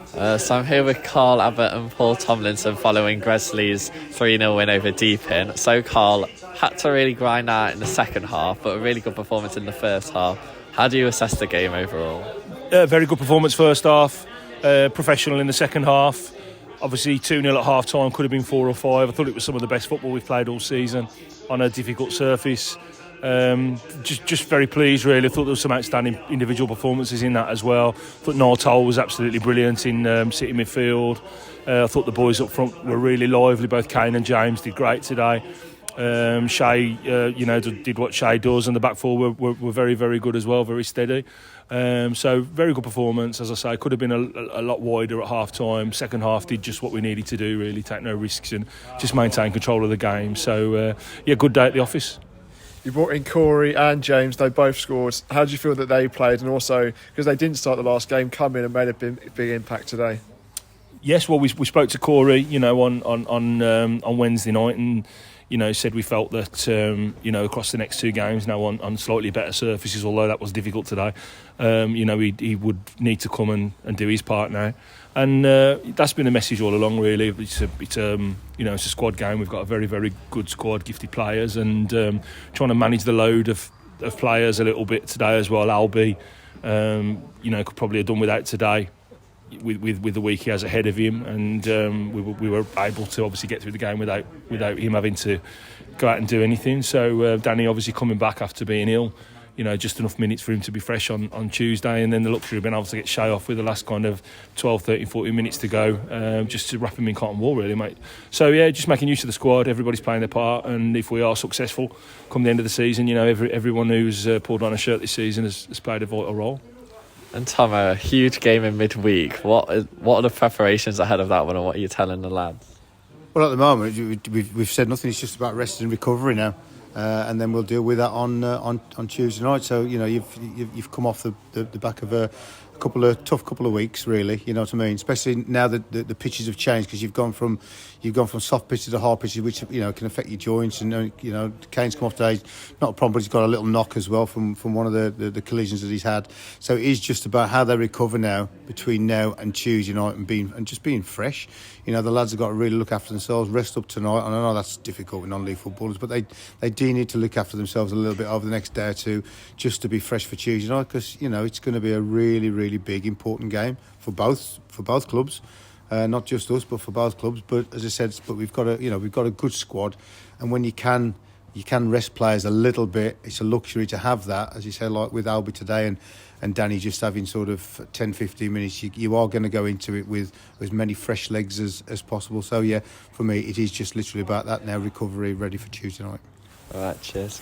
So I'm here with Carl Abbott and Paul Tomlinson following Gresley's 3-0 win over Deepin. So Carl had to really grind out in the second half, but a really good performance in the first half. How do you assess the game overall? Very good performance first half, professional in the second half. Obviously 2-0 at half time, could have been 4 or 5. I thought it was some of the best football we've played all season on a difficult surface. Just very pleased really. I thought there was some outstanding individual performances in that as well. I thought Noel Toll was absolutely brilliant in City midfield. I thought the boys up front were really lively. Both Kane and James did great today. Shay, did what Shay does, and the back four were very, very good as well, very steady. So very good performance. As I say, could have been a lot wider at half time. Second half did just what we needed to do, really, take no risks and just maintain control of the game. So good day at the office. You brought in Corey and James, they both scored. How do you feel that they played, and also because they didn't start the last game, come in and made a big impact today? Yes, well, we spoke to Corey, on Wednesday night, and said we felt that across the next two games now on slightly better surfaces, although that was difficult today, he would need to come and do his part now, and that's been the message all along. Really, it's a squad game. We've got a very, very good squad, gifted players, and trying to manage the load of players a little bit today as well. Albie, could probably have done without today. With the week he has ahead of him, and we were able to obviously get through the game without him having to go out and do anything. So Danny obviously coming back after being ill, just enough minutes for him to be fresh on Tuesday, and then the luxury of being able to get Shay off with the last kind of 12, 13, 14 minutes to go, just to wrap him in cotton wool really, mate. So just making use of the squad. Everybody's playing their part, and if we are successful come the end of the season, everyone who's pulled on a shirt this season has played a vital role. And Tom, a huge game in midweek. What are the preparations ahead of that one, and what are you telling the lads? Well, at the moment we've said nothing. It's just about rest and recovery now, and then we'll deal with that on Tuesday night. So you've come off the back of a tough couple of weeks, really. You know what I mean? Especially now that the pitches have changed, because you've gone from soft pitches to hard pitches, which can affect your joints. And Kane's come off today, not a problem, but he's got a little knock as well from one of the collisions that he's had. So it is just about how they recover now between now and Tuesday night, and just being fresh. The lads have got to really look after themselves, rest up tonight. And I know that's difficult with non-league footballers, but they do need to look after themselves a little bit over the next day or two, just to be fresh for Tuesday night, because it's going to be a really, really big, important game for both clubs. Not just us, but for both clubs. But as I said, we've got a good squad, and when you can rest players a little bit, it's a luxury to have that. As you say, like with Albie today and Danny just having sort of 10, 15 minutes, you are going to go into it with as many fresh legs as possible. So for me, it is just literally about that now, recovery, ready for Tuesday night. All right, cheers.